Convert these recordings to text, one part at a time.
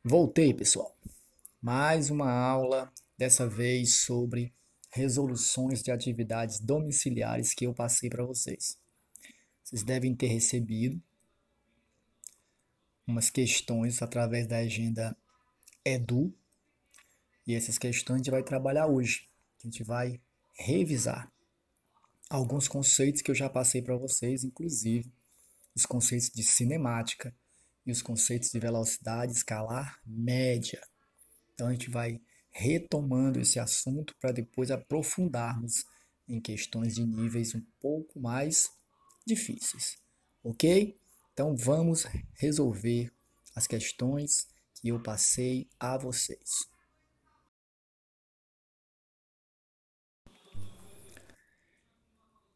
Voltei, pessoal. Mais uma aula, dessa vez sobre resoluções de atividades domiciliares que eu passei para vocês. Vocês devem ter recebido umas questões através da agenda Edu, e essas questões a gente vai trabalhar hoje. A gente vai revisar alguns conceitos que eu já passei para vocês, inclusive os conceitos de cinemática e os conceitos de velocidade escalar média. Então a gente vai retomando esse assunto para depois aprofundarmos em questões de níveis um pouco mais difíceis, ok? Então vamos resolver as questões que eu passei a vocês.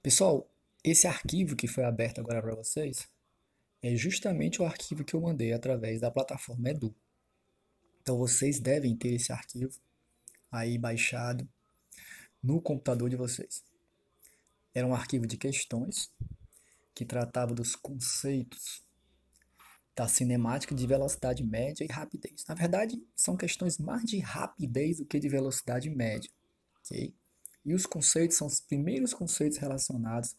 Pessoal, esse arquivo que foi aberto agora para vocês é justamente o arquivo que eu mandei através da plataforma Edu. Então vocês devem ter esse arquivo aí baixado no computador de vocês. Era um arquivo de questões que tratava dos conceitos da cinemática de velocidade média e rapidez. Na verdade, são questões mais de rapidez do que de velocidade média, ok? E os conceitos são os primeiros conceitos relacionados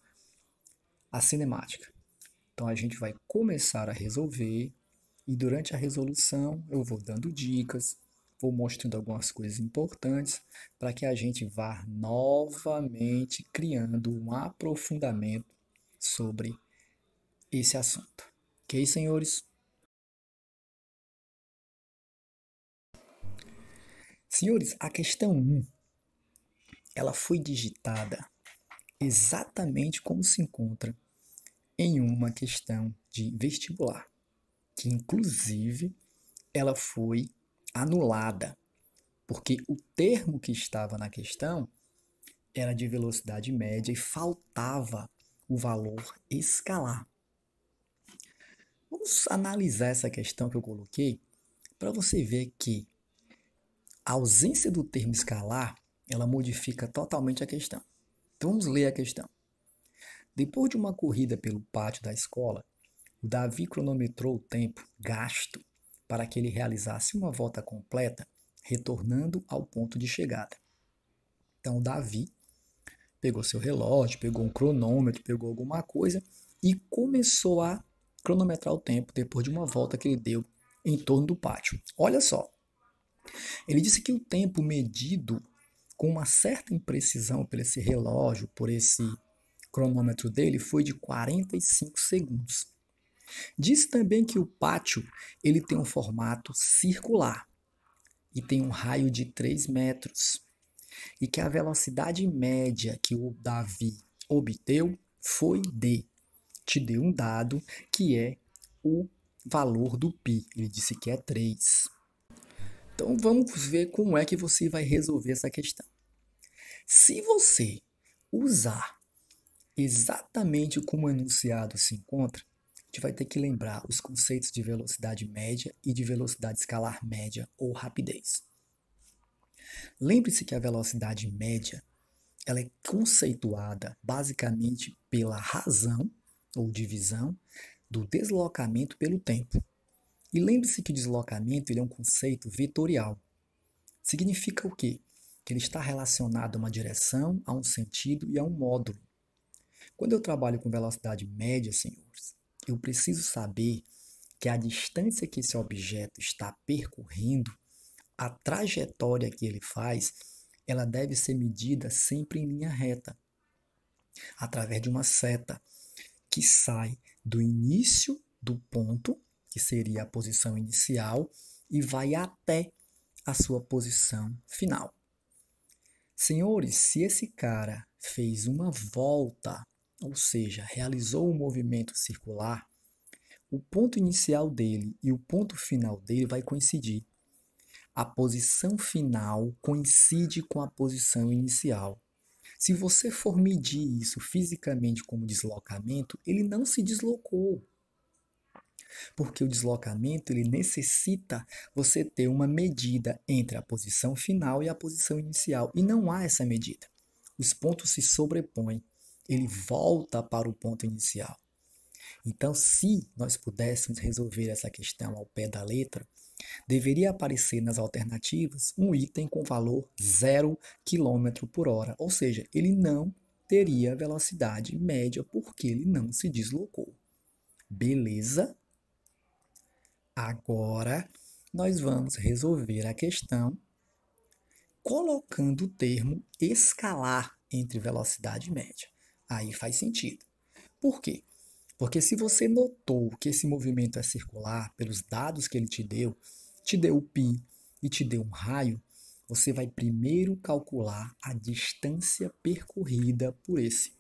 à cinemática. Então a gente vai começar a resolver e durante a resolução eu vou dando dicas, vou mostrando algumas coisas importantes para que a gente vá novamente criando um aprofundamento sobre esse assunto. Ok, senhores? Senhores, a questão 1, ela foi digitada exatamente como se encontra em uma questão de vestibular, que inclusive ela foi anulada, porque o termo que estava na questão era de velocidade média e faltava o valor escalar. Vamos analisar essa questão que eu coloquei para você ver que a ausência do termo escalar, ela modifica totalmente a questão. Então vamos ler a questão. Depois de uma corrida pelo pátio da escola, o Davi cronometrou o tempo gasto para que ele realizasse uma volta completa, retornando ao ponto de chegada. Então o Davi pegou seu relógio, pegou um cronômetro, pegou alguma coisa e começou a cronometrar o tempo depois de uma volta que ele deu em torno do pátio. Olha só, ele disse que o tempo medido com uma certa imprecisão por esse relógio, por esse cronômetro dele, foi de 45 segundos. Diz também que o pátio ele tem um formato circular e tem um raio de 3 metros. E que a velocidade média que o Davi obteve foi de. Te deu um dado que é o valor do π. Ele disse que é 3. Então vamos ver como é que você vai resolver essa questão. Se você usar exatamente como o enunciado se encontra, a gente vai ter que lembrar os conceitos de velocidade média e de velocidade escalar média ou rapidez. Lembre-se que a velocidade média ela é conceituada basicamente pela razão ou divisão do deslocamento pelo tempo. E lembre-se que o deslocamento ele é um conceito vetorial. Significa o quê? Que ele está relacionado a uma direção, a um sentido e a um módulo. Quando eu trabalho com velocidade média, senhores, eu preciso saber que a distância que esse objeto está percorrendo, a trajetória que ele faz, ela deve ser medida sempre em linha reta, através de uma seta que sai do início do ponto, que seria a posição inicial, e vai até a sua posição final. Senhores, se esse cara fez uma volta, ou seja, realizou um movimento circular, o ponto inicial dele e o ponto final dele vai coincidir. A posição final coincide com a posição inicial. Se você for medir isso fisicamente como deslocamento, ele não se deslocou. Porque o deslocamento ele necessita você ter uma medida entre a posição final e a posição inicial. E não há essa medida. Os pontos se sobrepõem. Ele volta para o ponto inicial. Então, se nós pudéssemos resolver essa questão ao pé da letra, deveria aparecer nas alternativas um item com valor 0 km por hora, ou seja, ele não teria velocidade média porque ele não se deslocou. Beleza? Agora nós vamos resolver a questão colocando o termo escalar entre velocidade média. Aí faz sentido. Por quê? Porque se você notou que esse movimento é circular, pelos dados que ele te deu o π e te deu um raio, você vai primeiro calcular a distância percorrida por esse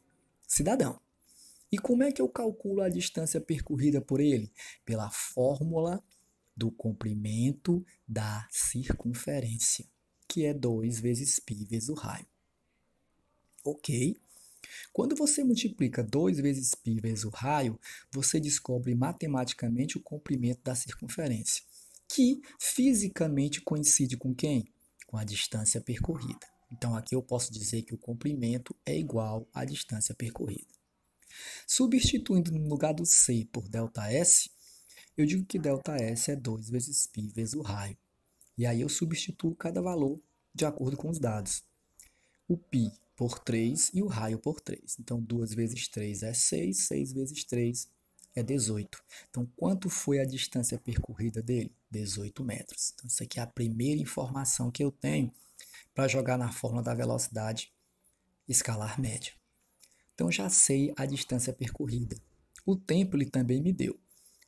cidadão. E como é que eu calculo a distância percorrida por ele? Pela fórmula do comprimento da circunferência, que é 2 vezes π vezes o raio. Ok? Quando você multiplica 2 vezes π vezes o raio, você descobre matematicamente o comprimento da circunferência, que fisicamente coincide com quem? Com a distância percorrida. Então, aqui eu posso dizer que o comprimento é igual à distância percorrida. Substituindo no lugar do C por ΔS, eu digo que ΔS é 2 vezes π vezes o raio. E aí eu substituo cada valor de acordo com os dados. O π por 3 e o raio por 3. Então, 2 vezes 3 é 6, 6 vezes 3 é 18. Então, quanto foi a distância percorrida dele? 18 metros. Então, isso aqui é a primeira informação que eu tenho para jogar na fórmula da velocidade escalar média. Então, já sei a distância percorrida. O tempo ele também me deu.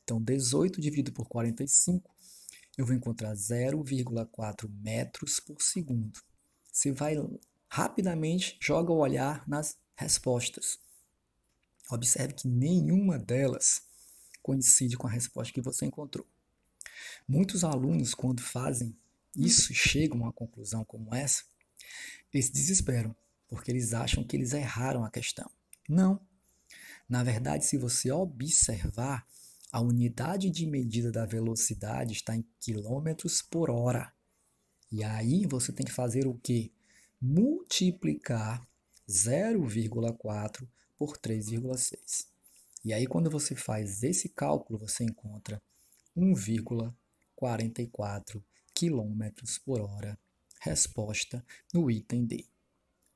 Então, 18 dividido por 45, eu vou encontrar 0,4 metros por segundo. Você vai rapidamente, joga o olhar nas respostas. Observe que nenhuma delas coincide com a resposta que você encontrou. Muitos alunos, quando fazem isso e chegam a uma conclusão como essa, eles se desesperam, porque eles acham que eles erraram a questão. Não. Na verdade, se você observar, a unidade de medida da velocidade está em quilômetros por hora. E aí você tem que fazer o quê? Multiplicar 0,4 por 3,6. E aí, quando você faz esse cálculo, você encontra 1,44 km por hora. Resposta no item D.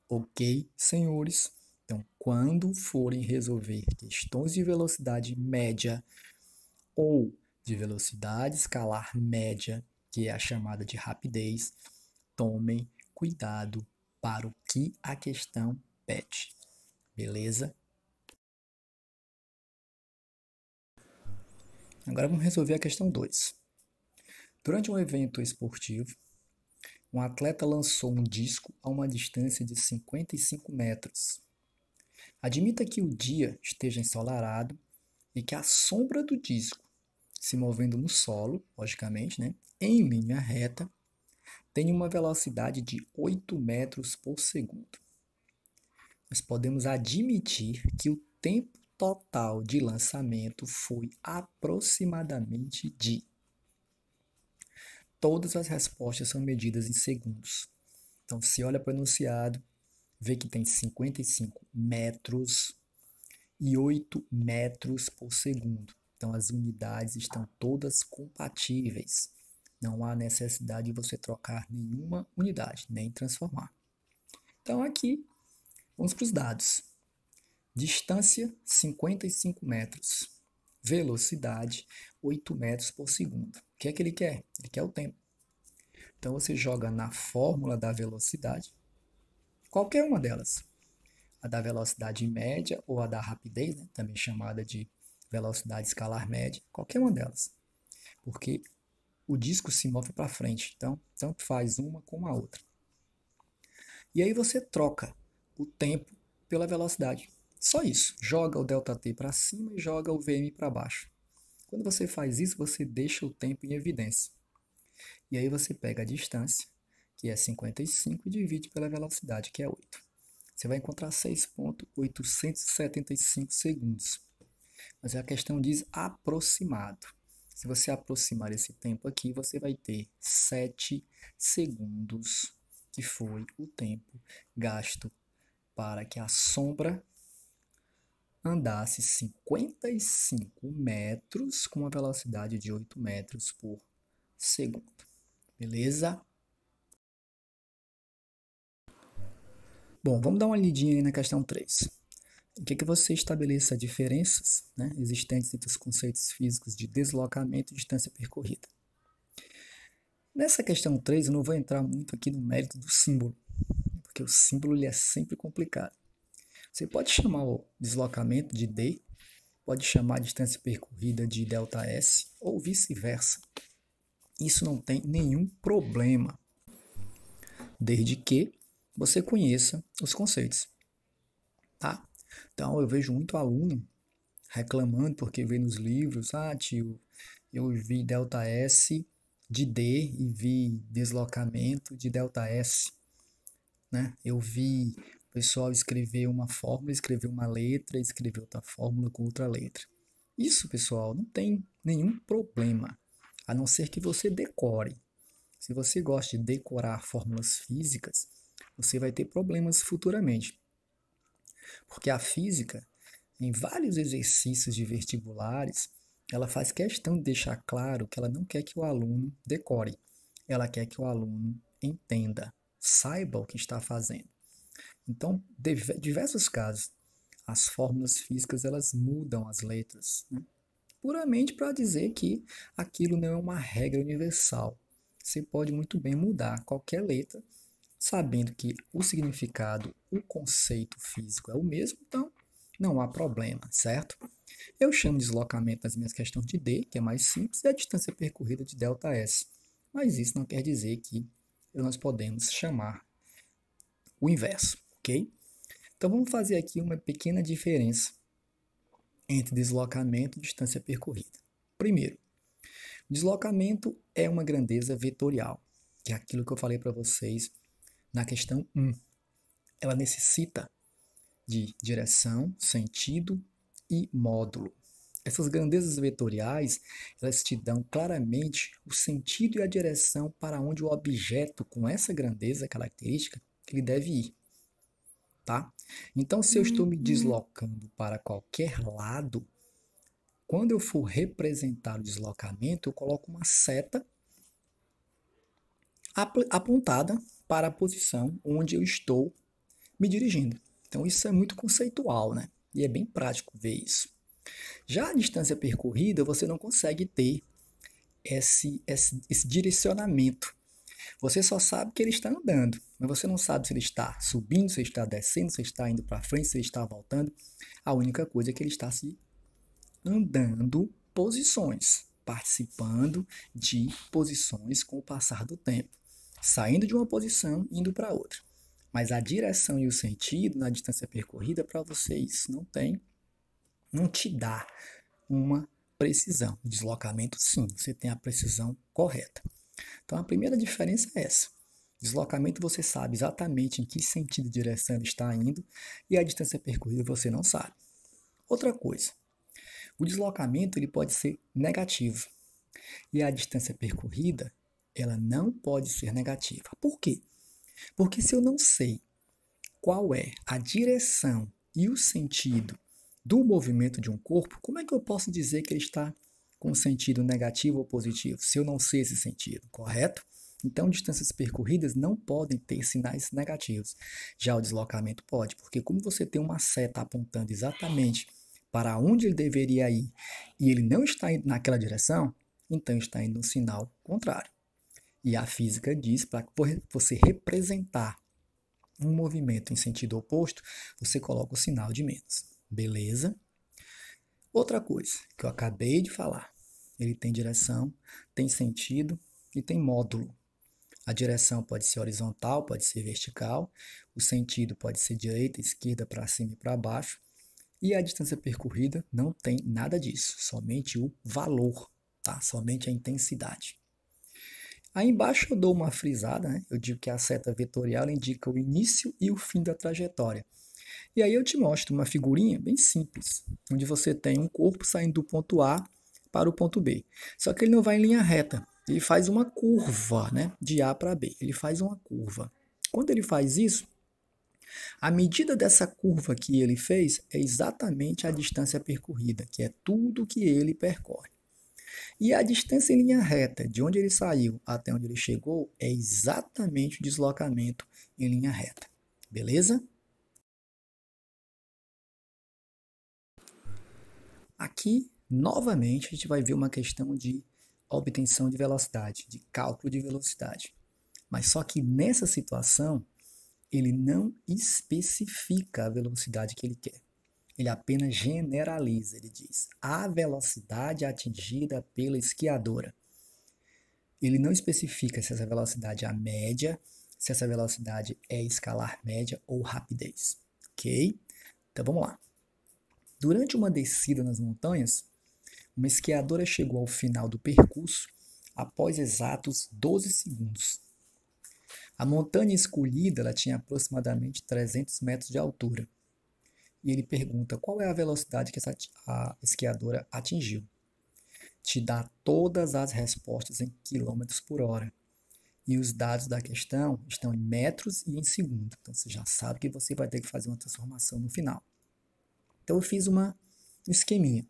Ok, senhores? Então, quando forem resolver questões de velocidade média ou de velocidade escalar média, que é a chamada de rapidez, tomem cuidado para o que a questão pede. Beleza? Agora vamos resolver a questão 2. Durante um evento esportivo, um atleta lançou um disco a uma distância de 55 metros. Admita que o dia esteja ensolarado e que a sombra do disco, se movendo no solo, logicamente, em linha reta, tem uma velocidade de 8 metros por segundo. Nós podemos admitir que o tempo total de lançamento foi aproximadamente de... Todas as respostas são medidas em segundos. Então, se olha para o enunciado, vê que tem 55 metros e 8 metros por segundo. Então, as unidades estão todas compatíveis. Não há necessidade de você trocar nenhuma unidade, nem transformar. Então, aqui, vamos para os dados. Distância, 55 metros. Velocidade, 8 metros por segundo. O que é que ele quer? Ele quer o tempo. Então, você joga na fórmula da velocidade, qualquer uma delas. A da velocidade média ou a da rapidez, também chamada de velocidade escalar média, qualquer uma delas. Porque o disco se move para frente, então tanto faz uma como a outra. E aí você troca o tempo pela velocidade. Só isso. Joga o ΔT para cima e joga o VM para baixo. Quando você faz isso, você deixa o tempo em evidência. E aí você pega a distância, que é 55, e divide pela velocidade, que é 8. Você vai encontrar 6,875 segundos. Mas a questão diz aproximado. Se você aproximar esse tempo aqui, você vai ter 7 segundos, que foi o tempo gasto para que a sombra andasse 55 metros com uma velocidade de 8 metros por segundo. Beleza? Bom, vamos dar uma lidinha aí na questão 3. Em que você estabeleça diferenças, né, existentes entre os conceitos físicos de deslocamento e distância percorrida. Nessa questão 3, eu não vou entrar muito aqui no mérito do símbolo, porque o símbolo ele é sempre complicado. Você pode chamar o deslocamento de D, pode chamar a distância percorrida de ΔS, ou vice-versa. Isso não tem nenhum problema, desde que você conheça os conceitos, tá? Então, eu vejo muito aluno reclamando porque vê nos livros, tio, eu vi ΔS de D e vi deslocamento de ΔS, né? Eu vi o pessoal escrever uma fórmula, escrever uma letra, escrever outra fórmula com outra letra. Isso, pessoal, não tem nenhum problema, a não ser que você decore. Se você gosta de decorar fórmulas físicas, você vai ter problemas futuramente. Porque a física, em vários exercícios de vestibulares, ela faz questão de deixar claro que ela não quer que o aluno decore. Ela quer que o aluno entenda, saiba o que está fazendo. Então, diversos casos, as fórmulas físicas elas mudam as letras, né? Puramente para dizer que aquilo não é uma regra universal. Você pode muito bem mudar qualquer letra, sabendo que o significado, o conceito físico é o mesmo, então não há problema, certo? Eu chamo de deslocamento nas minhas questões de D, que é mais simples, e a distância percorrida de ΔS. Mas isso não quer dizer que nós podemos chamar o inverso, ok? Então vamos fazer aqui uma pequena diferença entre deslocamento e distância percorrida. Primeiro, deslocamento é uma grandeza vetorial, que é aquilo que eu falei para vocês na questão 1. Ela necessita de direção, sentido e módulo. Essas grandezas vetoriais, elas te dão claramente o sentido e a direção para onde o objeto com essa grandeza característica ele deve ir, tá? Então, se eu estou me deslocando para qualquer lado, quando eu for representar o deslocamento, eu coloco uma seta apontada para a posição onde eu estou me dirigindo. Então, isso é muito conceitual, né? E é bem prático ver isso. Já a distância percorrida, você não consegue ter esse direcionamento. Você só sabe que ele está andando, mas você não sabe se ele está subindo, se ele está descendo, se ele está indo para frente, se ele está voltando. A única coisa é que ele está se andando posições, participando de posições com o passar do tempo, saindo de uma posição e indo para outra. Mas a direção e o sentido na distância percorrida, para você, isso não te dá uma precisão. O deslocamento, sim, você tem a precisão correta. Então, a primeira diferença é essa. Deslocamento, você sabe exatamente em que sentido e direção ele está indo, e a distância percorrida você não sabe. Outra coisa, o deslocamento ele pode ser negativo, e a distância percorrida ela não pode ser negativa. Por quê? Porque se eu não sei qual é a direção e o sentido do movimento de um corpo, como é que eu posso dizer que ele está com sentido negativo ou positivo, se eu não sei esse sentido, correto? Então, distâncias percorridas não podem ter sinais negativos. Já o deslocamento pode, porque como você tem uma seta apontando exatamente para onde ele deveria ir e ele não está indo naquela direção, então está indo no sinal contrário. E a física diz para você representar um movimento em sentido oposto, você coloca o sinal de menos. Beleza? Outra coisa que eu acabei de falar, ele tem direção, tem sentido e tem módulo. A direção pode ser horizontal, pode ser vertical, o sentido pode ser direita, esquerda, para cima e para baixo, e a distância percorrida não tem nada disso, somente o valor, tá? Somente a intensidade. Aí embaixo eu dou uma frisada, né? Eu digo que a seta vetorial indica o início e o fim da trajetória. E aí eu te mostro uma figurinha bem simples, onde você tem um corpo saindo do ponto A para o ponto B. Só que ele não vai em linha reta, ele faz uma curva, né? De A para B, ele faz uma curva. Quando ele faz isso, a medida dessa curva que ele fez é exatamente a distância percorrida, que é tudo que ele percorre. E a distância em linha reta, de onde ele saiu até onde ele chegou, é exatamente o deslocamento em linha reta. Beleza? Aqui, novamente, a gente vai ver uma questão de obtenção de velocidade, de cálculo de velocidade. Mas só que nessa situação, ele não especifica a velocidade que ele quer. Ele apenas generaliza, ele diz a velocidade atingida pela esquiadora. Ele não especifica se essa velocidade é a média, se essa velocidade é escalar média ou rapidez. Ok? Então vamos lá. Durante uma descida nas montanhas, uma esquiadora chegou ao final do percurso após exatos 12 segundos. A montanha escolhida ela tinha aproximadamente 300 metros de altura. E ele pergunta qual é a velocidade que a esquiadora atingiu. Te dá todas as respostas em quilômetros por hora. E os dados da questão estão em metros e em segundo. Então você já sabe que você vai ter que fazer uma transformação no final. Então eu fiz um esqueminha.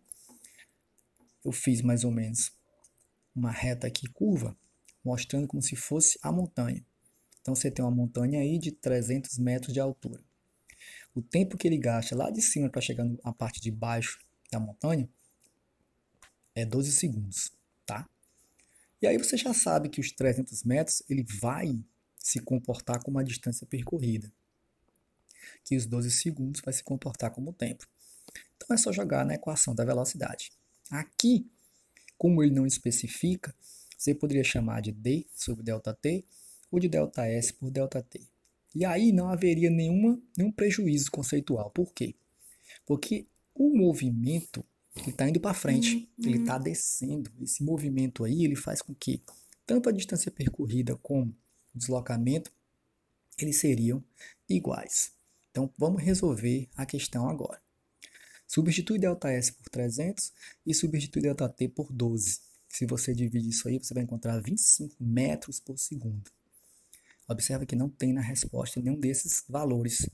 Eu fiz mais ou menos uma reta aqui curva, mostrando como se fosse a montanha. Então você tem uma montanha aí de 300 metros de altura. O tempo que ele gasta lá de cima para chegar na parte de baixo da montanha é 12 segundos, tá? E aí você já sabe que os 300 metros ele vai se comportar como a distância percorrida, que os 12 segundos vai se comportar como tempo. Então é só jogar na equação da velocidade. Aqui, como ele não especifica, você poderia chamar de d sobre ΔT ou de ΔS por ΔT. E aí não haveria nenhum prejuízo conceitual. Por quê? Porque o movimento está indo para frente, ele está descendo. Esse movimento aí ele faz com que tanto a distância percorrida como o deslocamento eles seriam iguais. Então vamos resolver a questão agora. Substitui ΔS por 300 e substitui ΔT por 12. Se você divide isso aí, você vai encontrar 25 metros por segundo. Observe que não tem na resposta nenhum desses valores.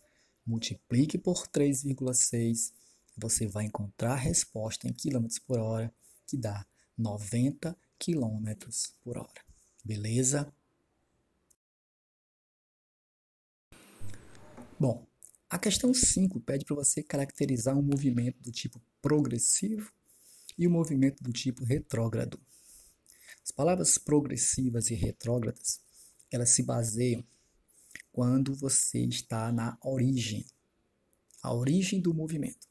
Multiplique por 3,6. Você vai encontrar a resposta em quilômetros por hora, que dá 90 quilômetros por hora. Beleza? Bom, a questão 5 pede para você caracterizar um movimento do tipo progressivo e um movimento do tipo retrógrado. As palavras progressivas e retrógradas, elas se baseiam quando você está na origem, a origem do movimento.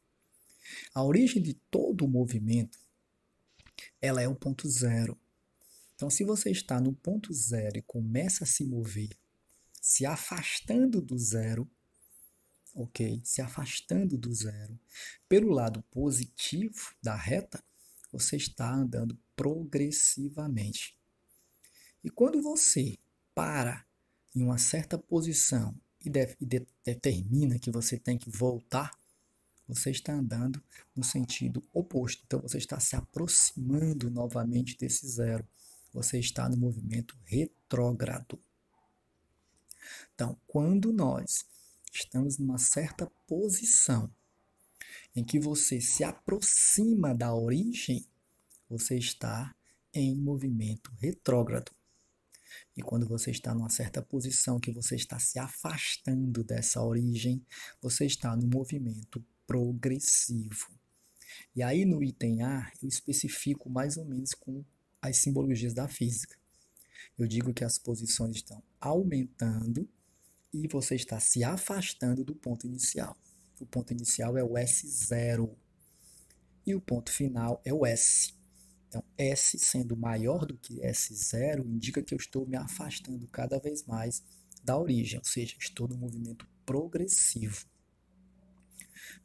A origem de todo o movimento, ela é o ponto zero. Então, se você está no ponto zero e começa a se mover, se afastando do zero, ok? Se afastando do zero, pelo lado positivo da reta, você está andando progressivamente. E quando você para em uma certa posição e determina que você tem que voltar, você está andando no sentido oposto. Então você está se aproximando novamente desse zero. Você está no movimento retrógrado. Então, quando nós estamos numa certa posição em que você se aproxima da origem, você está em movimento retrógrado. E quando você está numa certa posição que você está se afastando dessa origem, você está no movimento progressivo. E aí no item A, eu especifico mais ou menos com as simbologias da física. Eu digo que as posições estão aumentando e você está se afastando do ponto inicial. O ponto inicial é o S0 e o ponto final é o S. Então, S sendo maior do que S0 indica que eu estou me afastando cada vez mais da origem, ou seja, estou no movimento progressivo.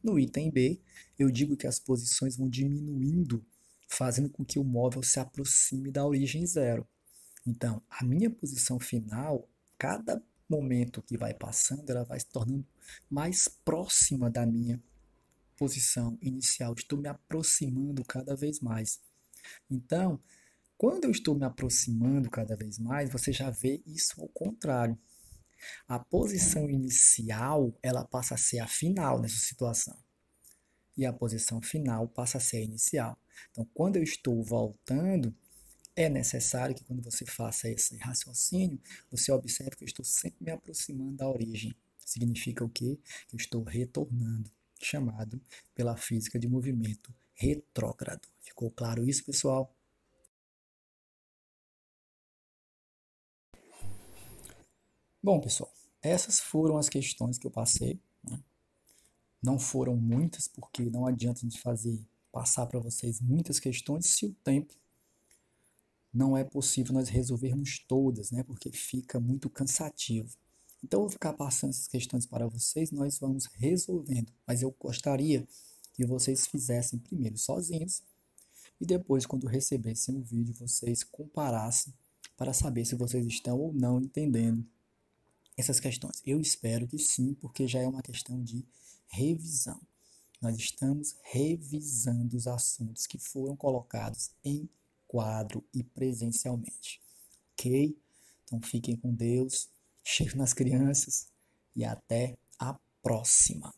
No item B, eu digo que as posições vão diminuindo, fazendo com que o móvel se aproxime da origem zero. Então, a minha posição final, cada momento que vai passando, ela vai se tornando mais próxima da minha posição inicial. Estou me aproximando cada vez mais. Então, quando eu estou me aproximando cada vez mais, você já vê isso ao contrário. A posição inicial, ela passa a ser a final nessa situação. e a posição final passa a ser a inicial. Então, quando eu estou voltando, é necessário que quando você faça esse raciocínio, você observe que eu estou sempre me aproximando da origem. Significa o quê? Que eu estou retornando, chamado pela física de movimento retrógrado. Ficou claro isso, pessoal? Bom, pessoal, essas foram as questões que eu passei, né? Não foram muitas, porque não adianta a gente passar para vocês muitas questões se o tempo não é possível nós resolvermos todas, né? Porque fica muito cansativo. Então, eu vou ficar passando essas questões para vocês, nós vamos resolvendo. Mas eu gostaria que vocês fizessem primeiro sozinhos e depois, quando recebessem o vídeo, vocês comparassem para saber se vocês estão ou não entendendo essas questões. Eu espero que sim, porque já é uma questão de revisão. Nós estamos revisando os assuntos que foram colocados em quadro e presencialmente. Ok? Então fiquem com Deus, cheiro nas crianças e até a próxima.